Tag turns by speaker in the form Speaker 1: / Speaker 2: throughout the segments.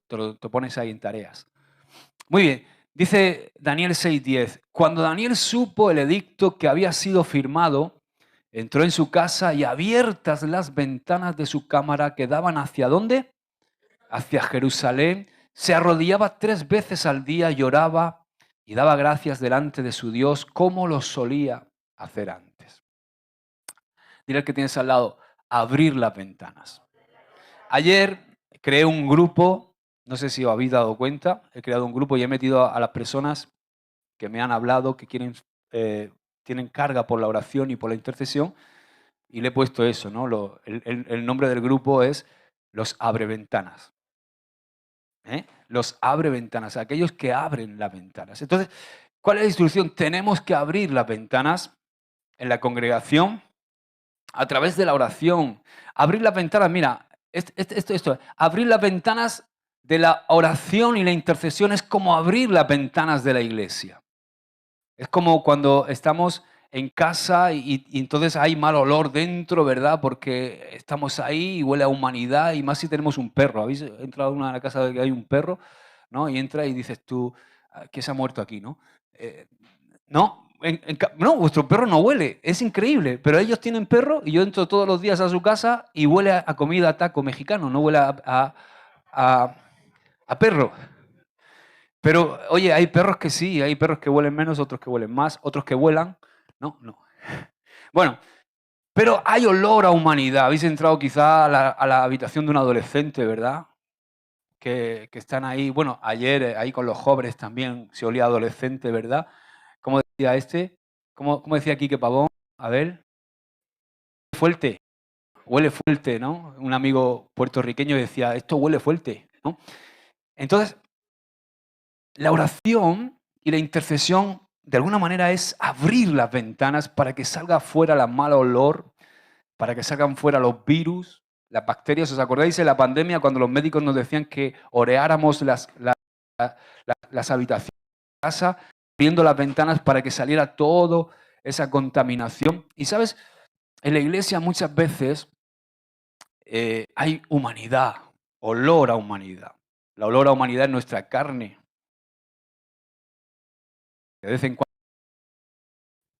Speaker 1: te pones ahí en tareas. Muy bien, dice Daniel 6:10. Cuando Daniel supo el edicto que había sido firmado, entró en su casa y abiertas las ventanas de su cámara que daban ¿hacia dónde? Hacia Jerusalén. Se arrodillaba 3 veces al día, lloraba y daba gracias delante de su Dios como lo solía hacer antes. Dile al que tienes al lado, abrir las ventanas. Ayer creé un grupo, no sé si os habéis dado cuenta, he creado un grupo y he metido a las personas que me han hablado, que tienen carga por la oración y por la intercesión, y le he puesto eso, ¿no? El nombre del grupo es los abreventanas. Los abreventanas, aquellos que abren las ventanas. Entonces, ¿cuál es la instrucción? Tenemos que abrir las ventanas en la congregación a través de la oración. Abrir las ventanas, mira, esto, abrir las ventanas de la oración y la intercesión es como abrir las ventanas de la iglesia. Es como cuando estamos en casa y entonces hay mal olor dentro, ¿verdad? Porque estamos ahí y huele a humanidad, y más si tenemos un perro. ¿Habéis entrado a una casa donde hay un perro? ¿No? Y entra y dices tú, ¿qué se ha muerto aquí? ¿No? No, no, vuestro perro no huele, es increíble, pero ellos tienen perro y yo entro todos los días a su casa y huele a comida, a taco mexicano, no huele a perro. Pero, oye, hay perros que sí, hay perros que huelen menos, otros que huelen más, otros que vuelan. No, no. Bueno, pero hay olor a humanidad. Habéis entrado quizá a la habitación de un adolescente, ¿verdad? Que están ahí. Bueno, ayer ahí con los jóvenes también se olía adolescente, ¿verdad? ¿Cómo decía este? ¿Cómo decía Quique Pavón? A ver. Fuerte. Huele fuerte, ¿no? Un amigo puertorriqueño decía, esto huele fuerte, ¿no? Entonces, la oración y la intercesión, de alguna manera, es abrir las ventanas para que salga fuera la mal olor, para que salgan fuera los virus, las bacterias. ¿Os acordáis de la pandemia cuando los médicos nos decían que oreáramos las habitaciones de casa, abriendo las ventanas para que saliera toda esa contaminación? Y sabes, en la iglesia muchas veces hay humanidad, olor a humanidad. La olor a humanidad es nuestra carne. De vez en cuando,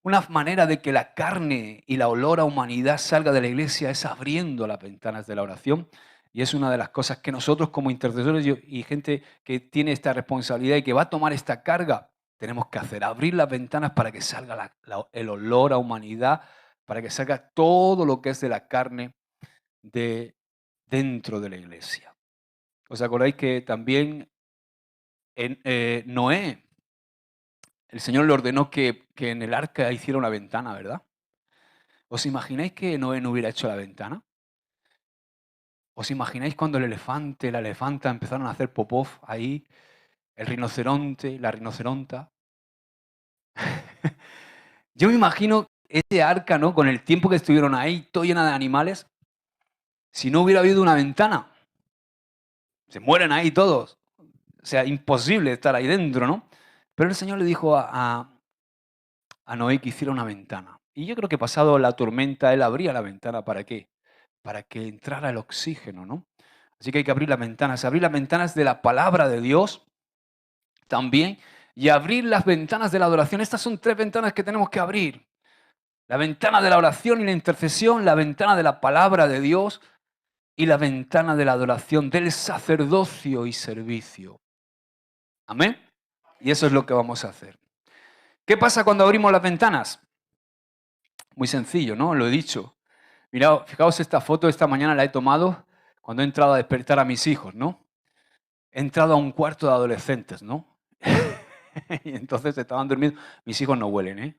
Speaker 1: una manera de que la carne y la olor a humanidad salga de la iglesia es abriendo las ventanas de la oración. Y es una de las cosas que nosotros como intercesores y gente que tiene esta responsabilidad y que va a tomar esta carga, tenemos que hacer. Abrir las ventanas para que salga el olor a humanidad, para que salga todo lo que es de la carne de dentro de la iglesia. ¿Os acordáis que también Noé, el Señor le ordenó que en el arca hiciera una ventana, ¿verdad? ¿Os imagináis que Noé no hubiera hecho la ventana? ¿Os imagináis cuando el elefante, la elefanta empezaron a hacer popov ahí? El rinoceronte, la rinoceronta. Yo me imagino ese arca, ¿no? Con el tiempo que estuvieron ahí, todo llena de animales. Si no hubiera habido una ventana, se mueren ahí todos. O sea, imposible estar ahí dentro, ¿no? Pero el Señor le dijo a Noé que hiciera una ventana. Y yo creo que pasado la tormenta, él abría la ventana. ¿Para qué? Para que entrara el oxígeno, ¿no? Así que hay que abrir las ventanas de la palabra de Dios también, y abrir las ventanas de la adoración. Estas son 3 ventanas que tenemos que abrir. La ventana de la oración y la intercesión, la ventana de la palabra de Dios y la ventana de la adoración, del sacerdocio y servicio. Amén. Y eso es lo que vamos a hacer. ¿Qué pasa cuando abrimos las ventanas? Muy sencillo, ¿no? Lo he dicho. Mirad, fijaos esta foto, esta mañana la he tomado cuando he entrado a despertar a mis hijos, ¿no? He entrado a un cuarto de adolescentes, ¿no? Y entonces estaban durmiendo. Mis hijos no huelen, ¿eh?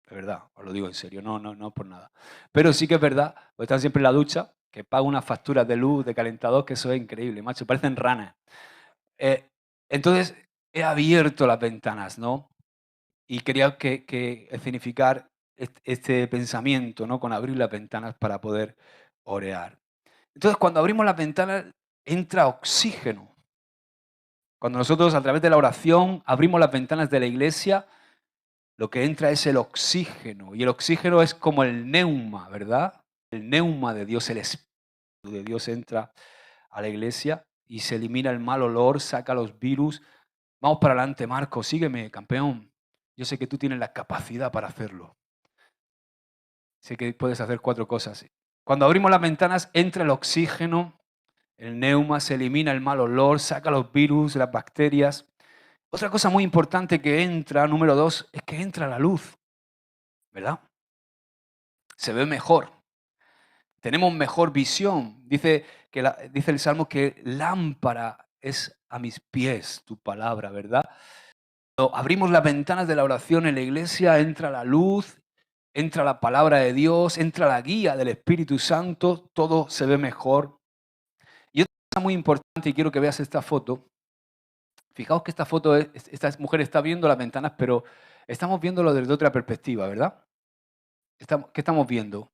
Speaker 1: De verdad, os lo digo en serio, no por nada. Pero sí que es verdad, porque están siempre en la ducha, que pago unas facturas de luz, de calentador, que eso es increíble, macho, parecen ranas. Entonces, he abierto las ventanas, ¿no? Y quería que escenificar este pensamiento, ¿no? Con abrir las ventanas para poder orear. Entonces, cuando abrimos las ventanas, entra oxígeno. Cuando nosotros, a través de la oración, abrimos las ventanas de la iglesia, lo que entra es el oxígeno. Y el oxígeno es como el neuma, ¿verdad? El neuma de Dios, el Espíritu de Dios entra a la iglesia y se elimina el mal olor, saca los virus. Vamos para adelante, Marco, sígueme, campeón. Yo sé que tú tienes la capacidad para hacerlo. Sé que puedes hacer 4 cosas. Cuando abrimos las ventanas, entra el oxígeno, el neuma, se elimina el mal olor, saca los virus, las bacterias. Otra cosa muy importante que entra, número 2, es que entra la luz, ¿verdad? Se ve mejor. Tenemos mejor visión. Dice el Salmo que lámpara es a mis pies tu palabra, ¿verdad? Cuando abrimos las ventanas de la oración en la iglesia, entra la luz, entra la palabra de Dios, entra la guía del Espíritu Santo, todo se ve mejor. Y otra cosa muy importante, y quiero que veas esta foto. Fijaos que esta foto, esta mujer está viendo las ventanas, pero estamos viéndolo desde otra perspectiva, ¿verdad? ¿Qué estamos viendo?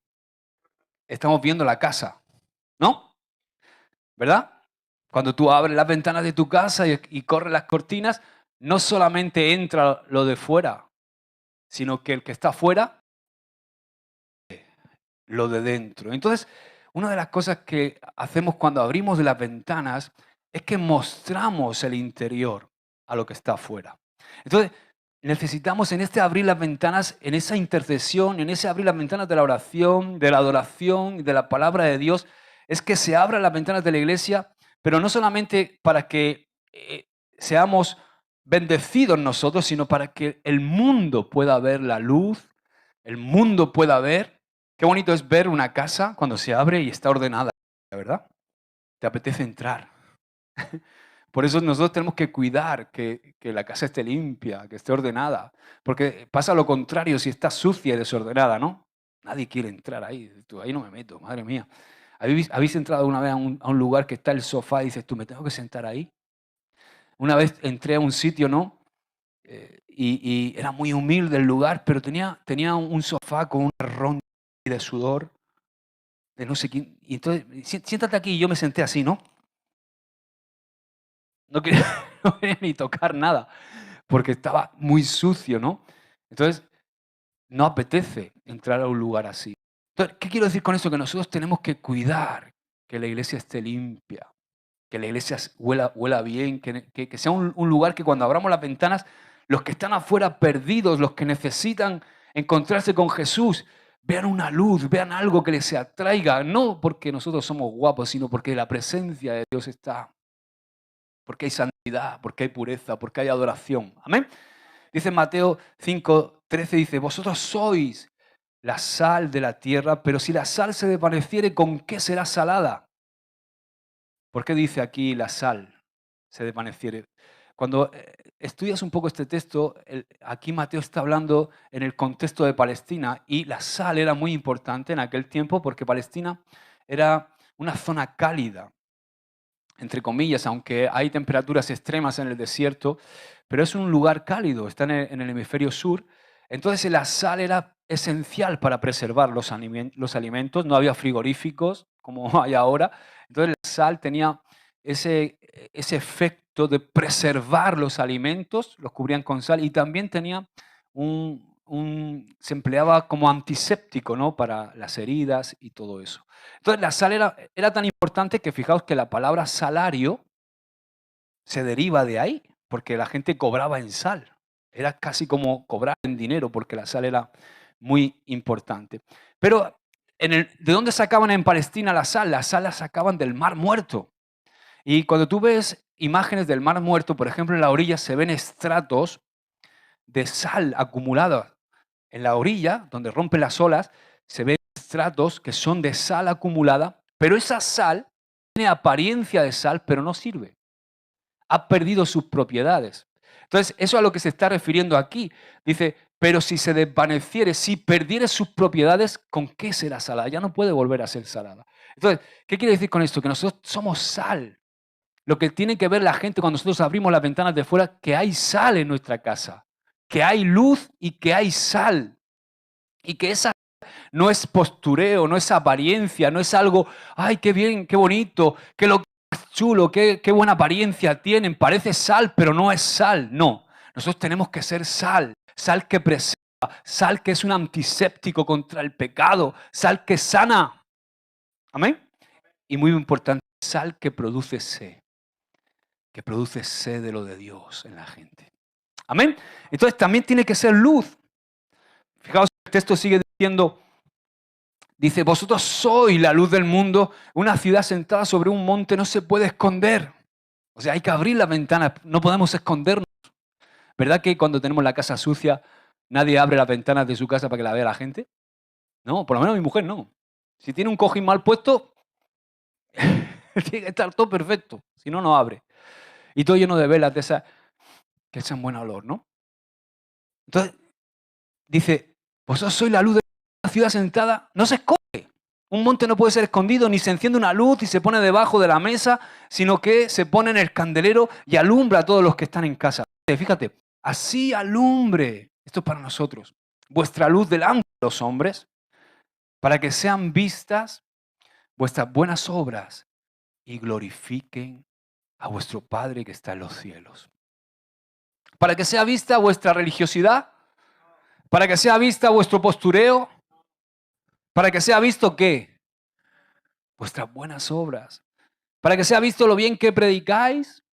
Speaker 1: Estamos viendo la casa, ¿no? ¿Verdad? Cuando tú abres las ventanas de tu casa y corres las cortinas, no solamente entra lo de fuera, sino que el que está afuera, lo de dentro. Entonces, una de las cosas que hacemos cuando abrimos las ventanas es que mostramos el interior a lo que está afuera. Entonces, necesitamos en este abrir las ventanas, en esa intercesión, en ese abrir las ventanas de la oración, de la adoración, de la palabra de Dios, es que se abran las ventanas de la iglesia, pero no solamente para que seamos bendecidos nosotros, sino para que el mundo pueda ver la luz, el mundo pueda ver. Qué bonito es ver una casa cuando se abre y está ordenada, ¿verdad? Te apetece entrar. Por eso nosotros tenemos que cuidar que la casa esté limpia, que esté ordenada. Porque pasa lo contrario si está sucia y desordenada, ¿no? Nadie quiere entrar ahí. Tú, ahí no me meto, madre mía. ¿Habéis entrado alguna vez a un lugar que está el sofá y dices, tú, me tengo que sentar ahí? Una vez entré a un sitio, ¿no? Y era muy humilde el lugar, pero tenía un sofá con una ronda de sudor, de no sé quién. Y entonces, siéntate aquí, y yo me senté así, ¿no? No quería, no quería ni tocar nada, porque estaba muy sucio, ¿no? Entonces, no apetece entrar a un lugar así. Entonces, ¿qué quiero decir con eso? Que nosotros tenemos que cuidar que la iglesia esté limpia, que la iglesia huela bien, que sea un lugar que cuando abramos las ventanas, los que están afuera perdidos, los que necesitan encontrarse con Jesús, vean una luz, vean algo que les atraiga, no porque nosotros somos guapos, sino porque la presencia de Dios está, porque hay santidad, porque hay pureza, porque hay adoración. Amén. Dice Mateo 5:13, dice, vosotros sois la sal de la tierra, pero si la sal se desvaneciere, ¿con qué será salada? ¿Por qué dice aquí la sal se desvaneciere? Cuando estudias un poco este texto, aquí Mateo está hablando en el contexto de Palestina y la sal era muy importante en aquel tiempo porque Palestina era una zona cálida, entre comillas, aunque hay temperaturas extremas en el desierto, pero es un lugar cálido, está en el hemisferio sur. Entonces la sal era esencial para preservar los alimentos, no había frigoríficos como hay ahora, entonces la sal tenía ese efecto de preservar los alimentos, los cubrían con sal y también tenía se empleaba como antiséptico, ¿no? Para las heridas y todo eso. Entonces la sal era tan importante que fijaos que la palabra salario se deriva de ahí, porque la gente cobraba en sal. Era casi como cobrar en dinero, porque la sal era muy importante. Pero, ¿de dónde sacaban en Palestina la sal? La sal la sacaban del Mar Muerto. Y cuando tú ves imágenes del Mar Muerto, por ejemplo, en la orilla se ven estratos de sal acumulada. En la orilla, donde rompen las olas, se ven estratos que son de sal acumulada, pero esa sal tiene apariencia de sal, pero no sirve. Ha perdido sus propiedades. Entonces, eso es a lo que se está refiriendo aquí. Dice, pero si se desvaneciere, si perdiere sus propiedades, ¿con qué será salada? Ya no puede volver a ser salada. Entonces, ¿qué quiere decir con esto? Que nosotros somos sal. Lo que tiene que ver la gente cuando nosotros abrimos las ventanas de fuera, que hay sal en nuestra casa, que hay luz y que hay sal. Y que esa no es postureo, no es apariencia, no es algo, ay, qué bien, qué bonito, qué lo chulo, qué buena apariencia tienen, parece sal, pero no es sal. No, nosotros tenemos que ser sal, sal que preserva, sal que es un antiséptico contra el pecado, sal que sana. Amén. Y muy importante, sal que produce sed. que produce sed de lo de Dios en la gente. Amén. Entonces también tiene que ser luz. Fijaos, el texto sigue diciendo, dice, vosotros sois la luz del mundo, una ciudad sentada sobre un monte no se puede esconder. O sea, hay que abrir las ventanas, no podemos escondernos. ¿Verdad que cuando tenemos la casa sucia, nadie abre las ventanas de su casa para que la vea la gente? No, por lo menos mi mujer no. Si tiene un cojín mal puesto, tiene que estar todo perfecto, si no, no abre. Y todo lleno de velas de esas que echan buen olor, ¿no? Entonces, dice, vosotros sois la luz de la ciudad sentada, no se esconde. Un monte no puede ser escondido, ni se enciende una luz y se pone debajo de la mesa, sino que se pone en el candelero y alumbra a todos los que están en casa. Fíjate, así alumbre, esto es para nosotros, vuestra luz delante de los hombres, para que sean vistas vuestras buenas obras y glorifiquen a vuestro Padre que está en los cielos. Para que sea vista vuestra religiosidad, para que sea vista vuestro postureo, para que sea visto ¿qué? Vuestras buenas obras. Para que sea visto lo bien que predicáis.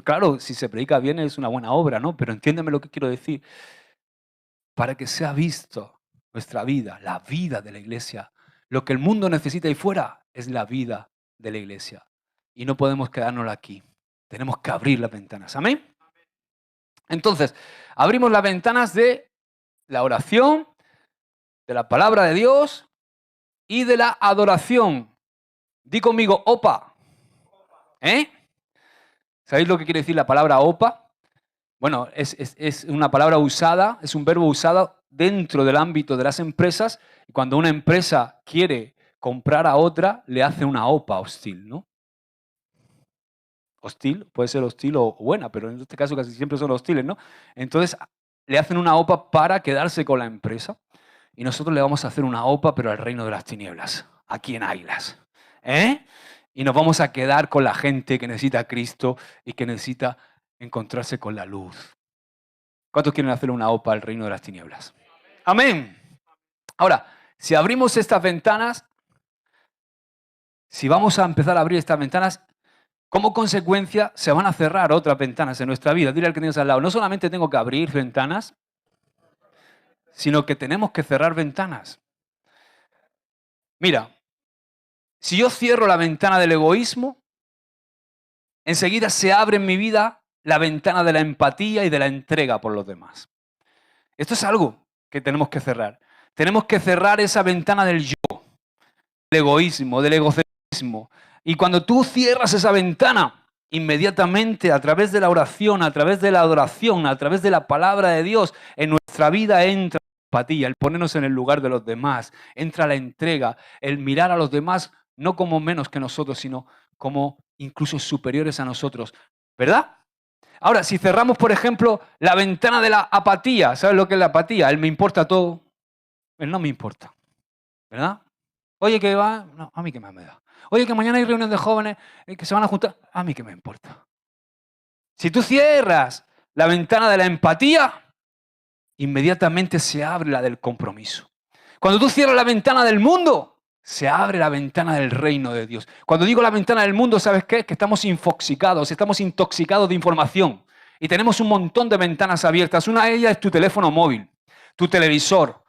Speaker 1: Claro, si se predica bien es una buena obra, ¿no? Pero entiéndeme lo que quiero decir. Para que sea visto nuestra vida, la vida de la iglesia. Lo que el mundo necesita ahí fuera es la vida de la iglesia. Y no podemos quedarnos aquí. Tenemos que abrir las ventanas. ¿Amén? Entonces, abrimos las ventanas de la oración, de la palabra de Dios y de la adoración. Di conmigo, opa. ¿Eh? ¿Sabéis lo que quiere decir la palabra opa? Bueno, es una palabra usada, es un verbo usado dentro del ámbito de las empresas. Y cuando una empresa quiere comprar a otra, le hace una opa hostil, ¿no? Hostil, puede ser hostil o buena, pero en este caso casi siempre son hostiles, ¿no? Entonces, le hacen una opa para quedarse con la empresa. Y nosotros le vamos a hacer una opa, pero al reino de las tinieblas, aquí en Águilas. ¿Eh? Y nos vamos a quedar con la gente que necesita a Cristo y que necesita encontrarse con la luz. ¿Cuántos quieren hacer una opa al reino de las tinieblas? Amén. Ahora, si abrimos estas ventanas, si vamos a empezar a abrir estas ventanas, como consecuencia se van a cerrar otras ventanas en nuestra vida. Dile al que tienes al lado, no solamente tengo que abrir ventanas, sino que tenemos que cerrar ventanas. Mira, si yo cierro la ventana del egoísmo, enseguida se abre en mi vida la ventana de la empatía y de la entrega por los demás. Esto es algo que tenemos que cerrar. Tenemos que cerrar esa ventana del yo, del egoísmo, del egocentrismo. Y cuando tú cierras esa ventana, inmediatamente a través de la oración, a través de la adoración, a través de la palabra de Dios, en nuestra vida entra la empatía, el ponernos en el lugar de los demás, entra la entrega, el mirar a los demás no como menos que nosotros, sino como incluso superiores a nosotros. ¿Verdad? Ahora, si cerramos, por ejemplo, la ventana de la apatía, ¿sabes lo que es la apatía? Él me importa todo, él no me importa, ¿verdad? Oye, que va, no, a mí qué más me da. Oye, que mañana hay reunión de jóvenes que se van a juntar, a mí qué me importa. Si tú cierras la ventana de la empatía, inmediatamente se abre la del compromiso. Cuando tú cierras la ventana del mundo, se abre la ventana del reino de Dios. Cuando digo la ventana del mundo, ¿sabes qué? Que estamos infoxicados, estamos intoxicados de información. Y tenemos un montón de ventanas abiertas. Una de ellas es tu teléfono móvil, tu televisor.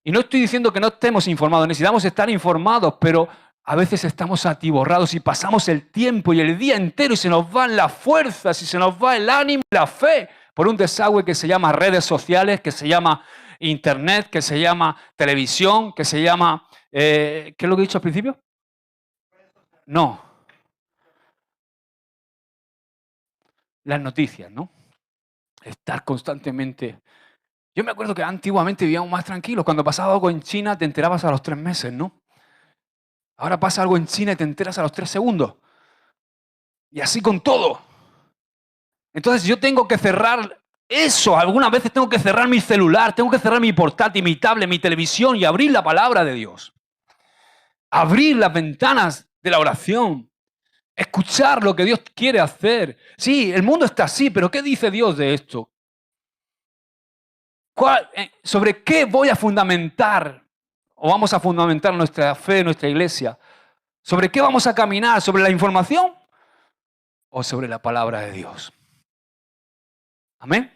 Speaker 1: Y no estoy diciendo que no estemos informados, necesitamos estar informados, pero a veces estamos atiborrados y pasamos el tiempo y el día entero y se nos van las fuerzas y se nos va el ánimo y la fe por un desagüe que se llama redes sociales, que se llama internet, que se llama televisión, que se llama... ¿qué es lo que he dicho al principio? No. Las noticias, ¿no? Estar constantemente... Yo me acuerdo que antiguamente vivíamos más tranquilos. Cuando pasaba algo en China te enterabas a los 3 meses, ¿no? Ahora pasa algo en China y te enteras a los 3 segundos. Y así con todo. Entonces yo tengo que cerrar eso. Algunas veces tengo que cerrar mi celular, tengo que cerrar mi portátil, mi tablet, mi televisión y abrir la palabra de Dios. Abrir las ventanas de la oración. Escuchar lo que Dios quiere hacer. Sí, el mundo está así, pero ¿qué dice Dios de esto? ¿Sobre qué voy a fundamentar o vamos a fundamentar nuestra fe, nuestra iglesia? ¿Sobre qué vamos a caminar? ¿Sobre la información? o sobre la palabra de Dios. Amén.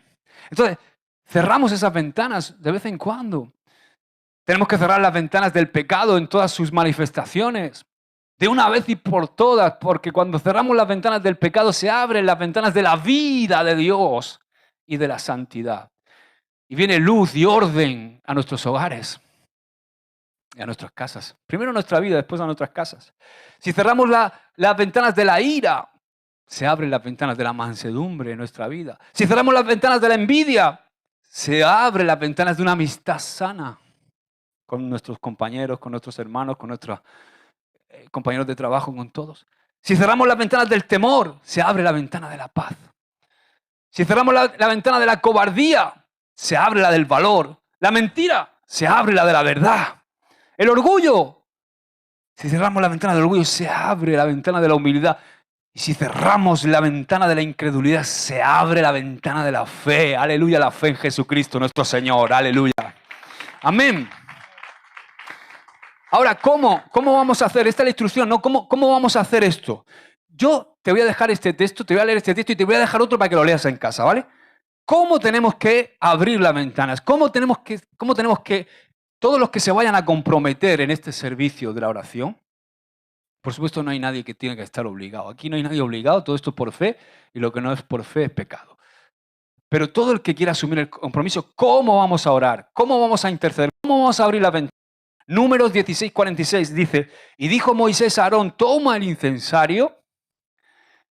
Speaker 1: Entonces, cerramos esas ventanas de vez en cuando. Tenemos que cerrar las ventanas del pecado en todas sus manifestaciones, de una vez y por todas, porque cuando cerramos las ventanas del pecado se abren las ventanas de la vida de Dios y de la santidad. Y viene luz y orden a nuestros hogares y a nuestras casas. Primero nuestra vida, después a nuestras casas. Si cerramos las ventanas de la ira, se abren las ventanas de la mansedumbre en nuestra vida. Si cerramos las ventanas de la envidia, se abren las ventanas de una amistad sana con nuestros compañeros, con nuestros hermanos, con nuestros compañeros de trabajo, con todos. Si cerramos las ventanas del temor, se abre la ventana de la paz. Si cerramos la ventana de la cobardía, se abre la del valor. La mentira, se abre la de la verdad. El orgullo, si cerramos la ventana del orgullo, se abre la ventana de la humildad. Y si cerramos la ventana de la incredulidad, se abre la ventana de la fe. Aleluya, la fe en Jesucristo nuestro Señor. Aleluya. Amén. Ahora, ¿cómo vamos a hacer? Esta es la instrucción, ¿no? ¿Cómo vamos a hacer esto? Yo te voy a dejar este texto, te voy a leer este texto y te voy a dejar otro para que lo leas en casa, ¿vale? ¿Cómo tenemos que abrir las ventanas? ¿Cómo tenemos que todos los que se vayan a comprometer en este servicio de la oración? Por supuesto, no hay nadie que tenga que estar obligado. Aquí no hay nadie obligado, todo esto es por fe y lo que no es por fe es pecado. Pero todo el que quiera asumir el compromiso, ¿cómo vamos a orar? ¿Cómo vamos a interceder? ¿Cómo vamos a abrir las ventanas? Números 16:46 dice, y dijo Moisés a Aarón, toma el incensario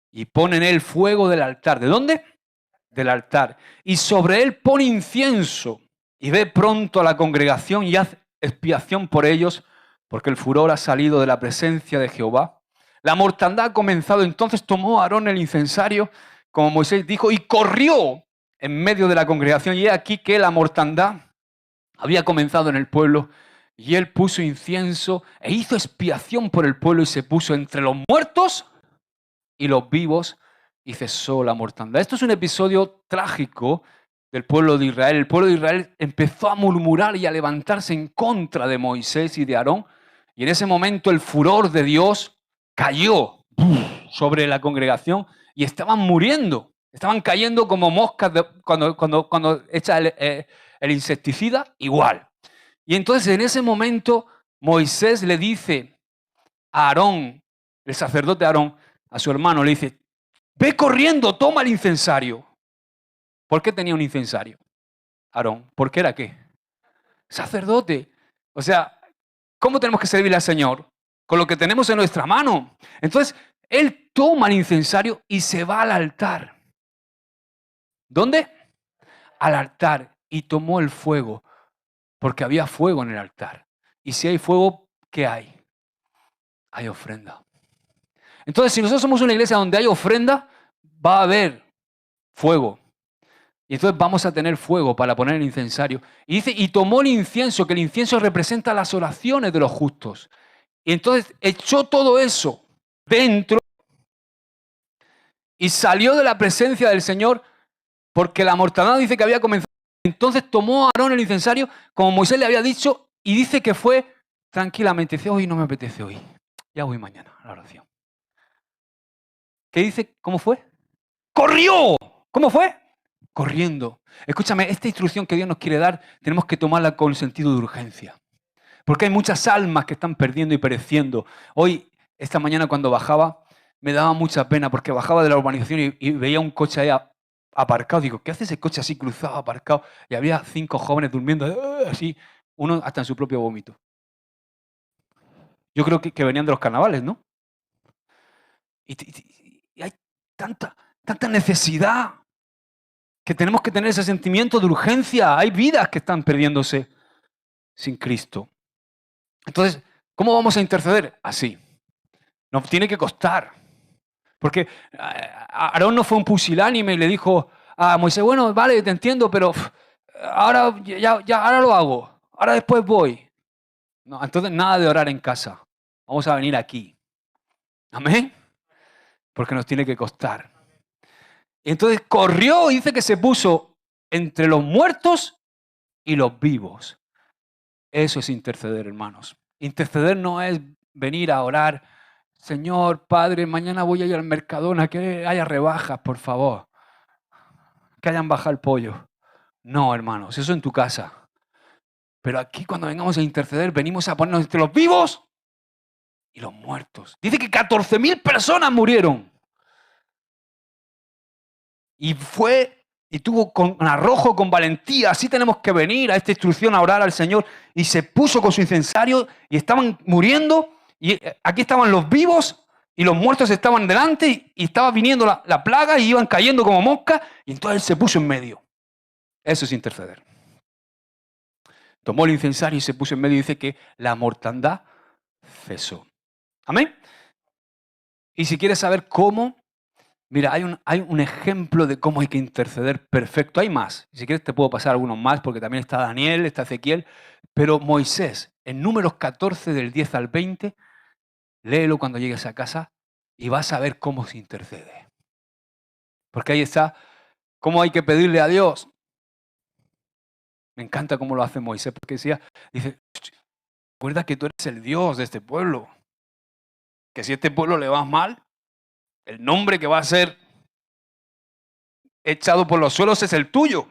Speaker 1: y pon en él fuego del altar. ¿De dónde? Del altar. Y sobre él pon incienso y ve pronto a la congregación y haz expiación por ellos, porque el furor ha salido de la presencia de Jehová. La mortandad ha comenzado. Entonces tomó Aarón el incensario, como Moisés dijo, y corrió en medio de la congregación. Y he aquí que la mortandad había comenzado en el pueblo. Y él puso incienso e hizo expiación por el pueblo y se puso entre los muertos y los vivos y cesó la mortandad. Esto es un episodio trágico del pueblo de Israel. El pueblo de Israel empezó a murmurar y a levantarse en contra de Moisés y de Aarón. Y en ese momento el furor de Dios cayó sobre la congregación y estaban muriendo. Estaban cayendo como moscas cuando echa el insecticida, igual. Y entonces en ese momento Moisés le dice a Aarón, el sacerdote Aarón, a su hermano, le dice, ve corriendo, toma el incensario. ¿Por qué tenía un incensario? Aarón, ¿por qué era qué? Sacerdote. O sea, ¿cómo tenemos que servirle al Señor? Con lo que tenemos en nuestra mano. Entonces, él toma el incensario y se va al altar. ¿Dónde? Al altar. Y tomó el fuego. Porque había fuego en el altar. Y si hay fuego, ¿qué hay? Hay ofrenda. Entonces, si nosotros somos una iglesia donde hay ofrenda, va a haber fuego. Y entonces vamos a tener fuego para poner el incensario. Y dice, y tomó el incienso, que el incienso representa las oraciones de los justos. Y entonces echó todo eso dentro y salió de la presencia del Señor porque la mortandad dice que había comenzado. Entonces tomó a Aarón el incensario, como Moisés le había dicho, y dice que fue tranquilamente. Dice, hoy no me apetece hoy. Ya voy mañana a la oración. ¿Qué dice? ¿Cómo fue? ¡Corrió! ¿Cómo fue? Corriendo. Escúchame, esta instrucción que Dios nos quiere dar, tenemos que tomarla con sentido de urgencia. Porque hay muchas almas que están perdiendo y pereciendo. Hoy, esta mañana cuando bajaba, me daba mucha pena porque bajaba de la urbanización y veía un coche ahí aparcado. Digo, ¿qué hace ese coche así cruzado, aparcado? Y había 5 jóvenes durmiendo así, uno hasta en su propio vómito. Yo creo que venían de los carnavales, ¿no? Y hay tanta necesidad que tenemos que tener ese sentimiento de urgencia. Hay vidas que están perdiéndose sin Cristo. Entonces, ¿cómo vamos a interceder? Así. Nos tiene que costar. Porque Aarón no fue un pusilánime y le dijo a Moisés, bueno, vale, te entiendo, pero ahora ahora lo hago. Ahora después voy. No, entonces nada de orar en casa. Vamos a venir aquí. Amén. Porque nos tiene que costar. Entonces corrió y dice que se puso entre los muertos y los vivos. Eso es interceder, hermanos. Interceder no es venir a orar Señor, Padre, mañana voy a ir al Mercadona, que haya rebajas, por favor. Que hayan bajado el pollo. No, hermanos, eso en tu casa. Pero aquí cuando vengamos a interceder, venimos a ponernos entre los vivos y los muertos. Dice que 14.000 personas murieron. Y tuvo con arrojo, con valentía, así tenemos que venir a esta instrucción a orar al Señor. Y se puso con su incensario y estaban muriendo. Y aquí estaban los vivos y los muertos estaban delante y estaba viniendo la plaga y iban cayendo como moscas. Y entonces él se puso en medio. Eso es interceder. Tomó el incensario y se puso en medio y dice que la mortandad cesó. Amén. Y si quieres saber cómo, mira, hay un ejemplo de cómo hay que interceder perfecto. Hay más. Si quieres te puedo pasar algunos más porque también está Daniel, está Ezequiel. Pero Moisés, en Números 14 del 10 al 20, léelo cuando llegues a casa y vas a ver cómo se intercede. Porque ahí está cómo hay que pedirle a Dios. Me encanta cómo lo hace Moisés porque dice, recuerda que tú eres el Dios de este pueblo. Que si a este pueblo le va mal, el nombre que va a ser echado por los suelos es el tuyo.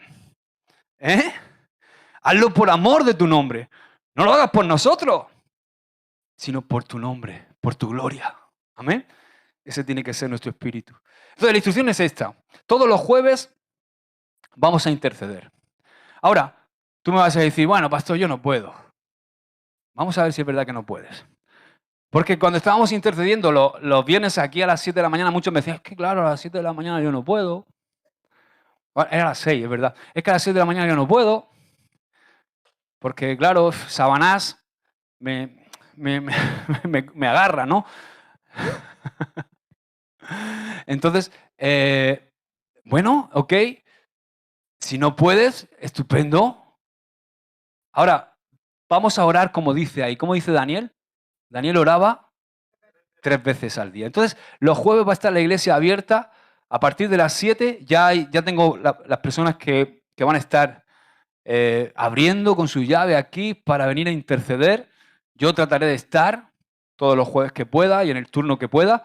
Speaker 1: Hazlo por amor de tu nombre. No lo hagas por nosotros, sino por tu nombre, por tu gloria. Amén. Ese tiene que ser nuestro espíritu. Entonces la instrucción es esta. Todos los jueves vamos a interceder. Ahora, tú me vas a decir, bueno, pastor, yo no puedo. Vamos a ver si es verdad que no puedes. Porque cuando estábamos intercediendo los viernes aquí a las 7 de la mañana, muchos me decían, es que claro, a las 7 de la mañana yo no puedo. Bueno, era a las 6, es verdad. Es que a las 7 de la mañana yo no puedo. Porque claro, Sabanás me agarra, ¿no? Entonces, bueno, ok. Si no puedes, estupendo. Ahora, vamos a orar como dice ahí. ¿Cómo dice Daniel? Daniel oraba 3 veces al día. Entonces, los jueves va a estar la iglesia abierta. A partir de las 7 ya tengo las personas que van a estar abriendo con su llave aquí para venir a interceder. Yo trataré de estar todos los jueves que pueda y en el turno que pueda.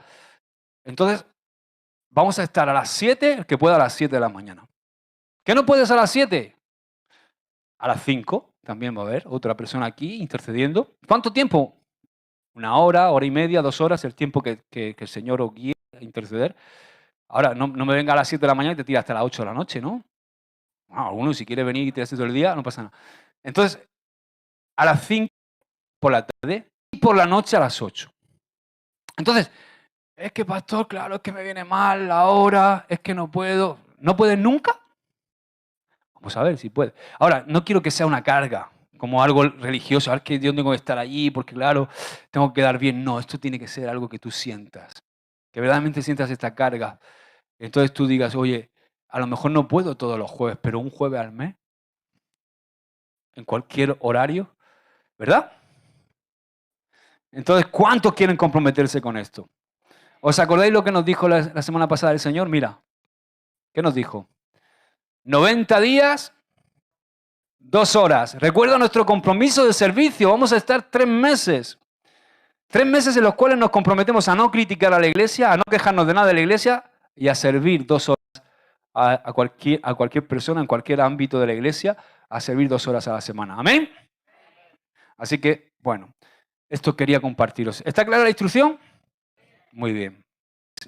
Speaker 1: Entonces, vamos a estar a las 7, el que pueda a las 7 de la mañana. ¿Qué no puedes a las 7? A las 5 también va a haber otra persona aquí intercediendo. ¿Cuánto tiempo? 1 hora, hora y media, 2 horas, el tiempo que el Señor os guíe a interceder. Ahora, no me venga a las 7 de la mañana y te tira hasta las 8 de la noche, ¿no? Bueno, alguno si quiere venir y te hace todo el día, no pasa nada. Entonces, a las 5 por la tarde y por la noche a las 8. Entonces, es que pastor, claro, es que me viene mal la hora, es que no puedo. ¿No puedes nunca? Vamos a ver si puedes. Ahora, no quiero que sea una carga, como algo religioso, a ver que yo tengo que estar allí porque claro, tengo que quedar bien. No, esto tiene que ser algo que tú sientas, que verdaderamente sientas esta carga. Entonces tú digas, oye, a lo mejor no puedo todos los jueves, pero un jueves al mes, en cualquier horario, ¿verdad? Entonces, ¿cuántos quieren comprometerse con esto? ¿Os acordáis lo que nos dijo la semana pasada el Señor? Mira, ¿qué nos dijo? 90 días, 2 horas. Recuerda nuestro compromiso de servicio. Vamos a estar 3 meses. 3 meses en los cuales nos comprometemos a no criticar a la iglesia, a no quejarnos de nada de la iglesia y a servir 2 horas a cualquier persona en cualquier ámbito de la iglesia, a servir 2 horas a la semana. ¿Amén? Así que, bueno, esto quería compartiros. ¿Está clara la instrucción? Muy bien.